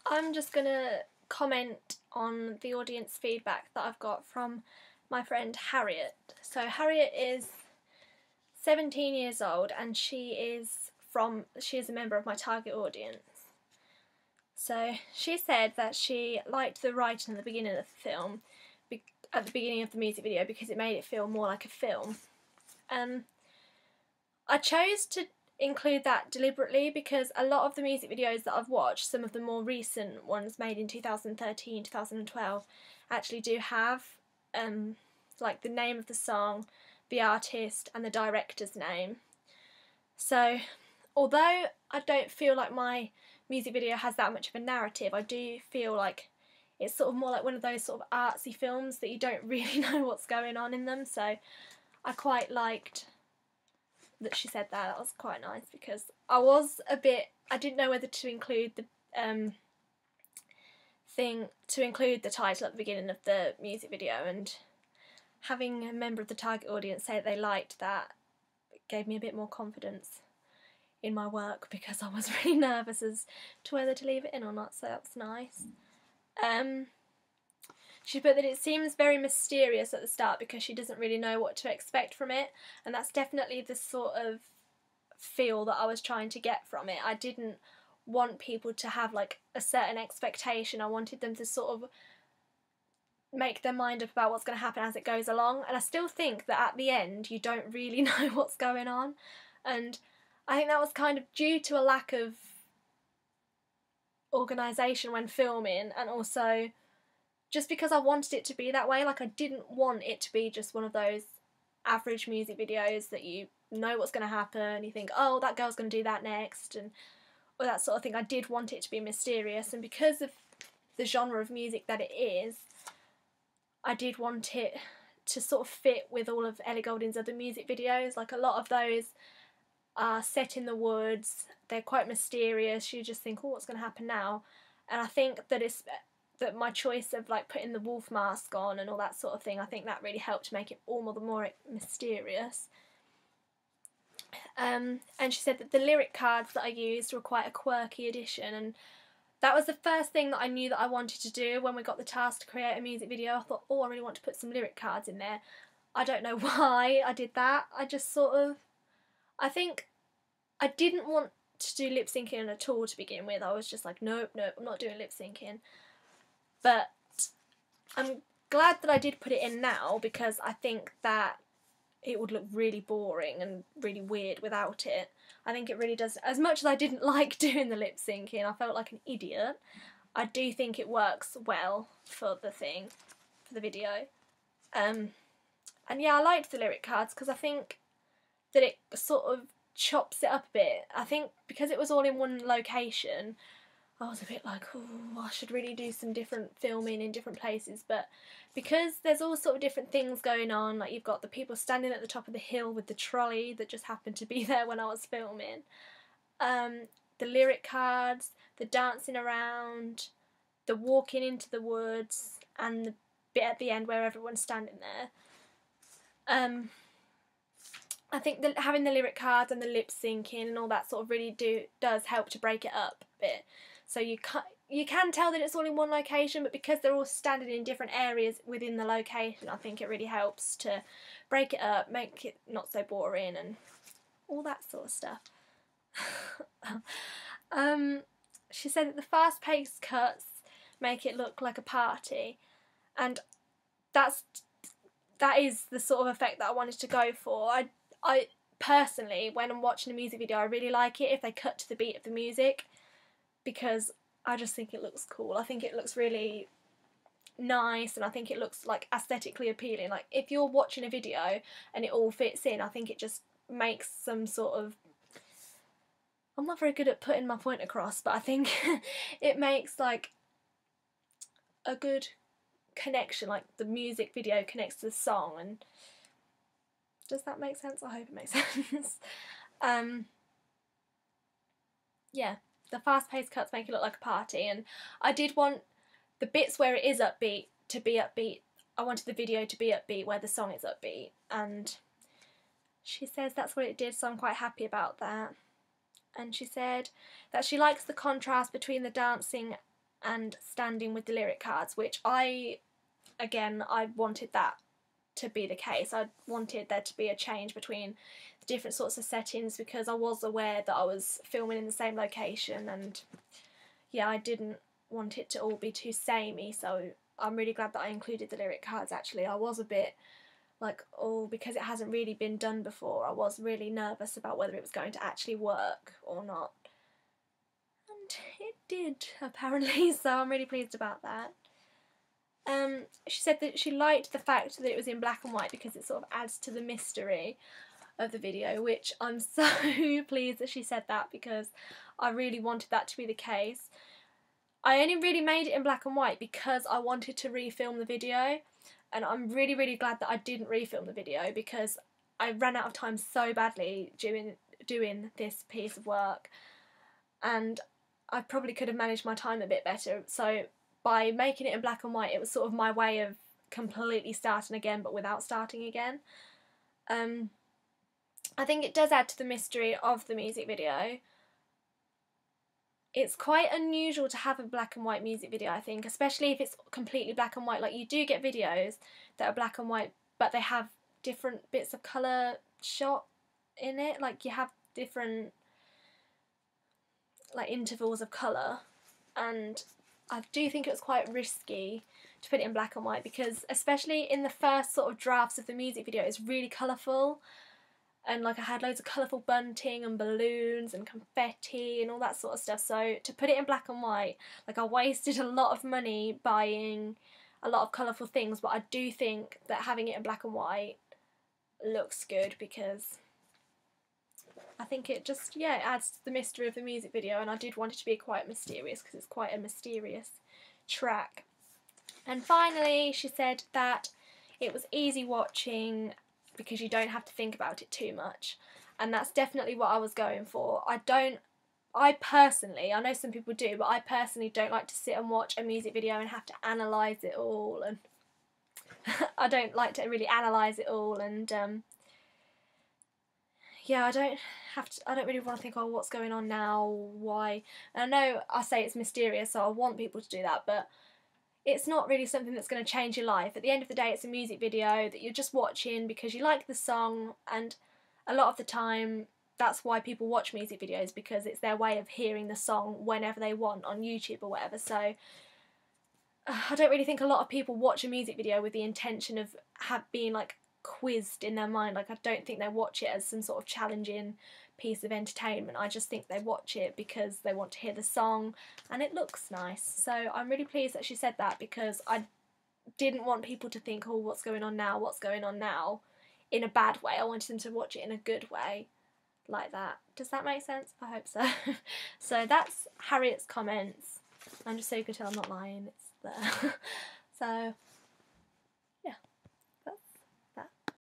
I'm just going to comment on the audience feedback that I've got from my friend Harriet. So Harriet is 17 years old and she is a member of my target audience. So she said that she liked the writing at the beginning of the film, at the beginning of the music video, because it made it feel more like a film. I chose to include that deliberately because a lot of the music videos that I've watched, some of the more recent ones made in 2013, 2012, actually do have like the name of the song, the artist and the director's name. So although I don't feel like my music video has that much of a narrative, I do feel like it's sort of more like one of those sort of artsy films that you don't really know what's going on in them. So I quite liked that she said that. That was quite nice because I didn't know whether to include the the title at the beginning of the music video, and having a member of the target audience say that they liked that gave me a bit more confidence in my work, because I was really nervous as to whether to leave it in or not, so that was nice. She put that it seems very mysterious at the start because she doesn't really know what to expect from it, and that's definitely the sort of feel that I was trying to get from it. I didn't want people to have like a certain expectation. I wanted them to sort of make their mind up about what's going to happen as it goes along, and I still think that at the end you don't really know what's going on, and I think that was kind of due to a lack of organisation when filming, and also just because I wanted it to be that way. Like, I didn't want it to be just one of those average music videos that you know what's going to happen, you think, oh, that girl's going to do that next, and or that sort of thing. I did want it to be mysterious, and because of the genre of music that it is, I did want it to sort of fit with all of Ellie Goulding's other music videos. Like, a lot of those are set in the woods, they're quite mysterious, you just think, oh, what's going to happen now? And I think that that my choice of like putting the wolf mask on and all that sort of thing, I think that really helped to make it all the more mysterious. And she said that the lyric cards that I used were quite a quirky addition, and that was the first thing that I knew that I wanted to do when we got the task to create a music video. I thought, oh, I really want to put some lyric cards in there. I don't know why I did that. I think I didn't want to do lip syncing at all to begin with. I was just like, nope, I'm not doing lip syncing. But I'm glad that I did put it in now, because I think that it would look really boring and really weird without it. I think it really does. As much as I didn't like doing the lip syncing, I felt like an idiot, I do think it works well for the video. And yeah, I liked the lyric cards because I think that it sort of chops it up a bit. I think because it was all in one location, I was a bit like, oh, I should really do some different filming in different places, but because there's all sort of different things going on, like you've got the people standing at the top of the hill with the trolley that just happened to be there when I was filming, the lyric cards, the dancing around, the walking into the woods, and the bit at the end where everyone's standing there. I think that having the lyric cards and the lip syncing and all that sort of really does help to break it up a bit. So you can tell that it's all in one location, but because they're all standing in different areas within the location, I think it really helps to break it up, make it not so boring and all that sort of stuff. She said that the fast-paced cuts make it look like a party, and that is the sort of effect that I wanted to go for. I personally, when I'm watching a music video, I really like it if they cut to the beat of the music, because I just think it looks cool. I think it looks really nice, and I think it looks like aesthetically appealing. Like, if you're watching a video and it all fits in, I think it just makes some sort of, I'm not very good at putting my point across, but I think it makes like a good connection, like the music video connects to the song. And does that make sense? I hope it makes sense. Yeah, the fast-paced cuts make it look like a party, and I did want the bits where it is upbeat to be upbeat. I wanted the video to be upbeat where the song is upbeat, and she says that's what it did, so I'm quite happy about that. And she said that she likes the contrast between the dancing and standing with the lyric cards, which I wanted that to be the case. I wanted there to be a change between the different sorts of settings because I was aware that I was filming in the same location, and yeah, I didn't want it to all be too samey, so I'm really glad that I included the lyric cards actually. I was a bit like, oh, because it hasn't really been done before, I was really nervous about whether it was going to actually work or not. And it did, apparently, so I'm really pleased about that. She said that she liked the fact that it was in black and white because it sort of adds to the mystery of the video, which I'm so pleased that she said that because I really wanted that to be the case. I only really made it in black and white because I wanted to refilm the video, and I'm really, really glad that I didn't refilm the video because I ran out of time so badly doing this piece of work, and I probably could have managed my time a bit better. So by making it in black and white, it was sort of my way of completely starting again but without starting again. I think it does add to the mystery of the music video. It's quite unusual to have a black and white music video, I think, especially if it's completely black and white. Like, you do get videos that are black and white, but they have different bits of colour shot in it. Like, you have different, like, intervals of colour, and I do think it was quite risky to put it in black and white because, especially in the first sort of drafts of the music video, it's really colourful. And like, I had loads of colourful bunting and balloons and confetti and all that sort of stuff. So to put it in black and white, like, I wasted a lot of money buying a lot of colourful things, but I do think that having it in black and white looks good because I think it just, yeah, it adds to the mystery of the music video, and I did want it to be quite mysterious because it's quite a mysterious track. And finally, she said that it was easy watching because you don't have to think about it too much, and that's definitely what I was going for. I personally, I know some people do, but I personally don't like to sit and watch a music video and have to analyse it all, and I don't like to really analyse it all, and yeah, I don't really want to think, oh, what's going on now, why, and I know I say it's mysterious, so I want people to do that, but it's not really something that's going to change your life. At the end of the day, it's a music video that you're just watching because you like the song, and a lot of the time that's why people watch music videos, because it's their way of hearing the song whenever they want on YouTube or whatever. So I don't really think a lot of people watch a music video with the intention of being like quizzed in their mind. Like, I don't think they watch it as some sort of challenging piece of entertainment. I just think they watch it because they want to hear the song and it looks nice. So I'm really pleased that she said that, because I didn't want people to think, oh, what's going on now, in a bad way. I wanted them to watch it in a good way, like that. Does that make sense? I hope so. So that's Harriet's comments. And just so you can tell I'm not lying, it's there. So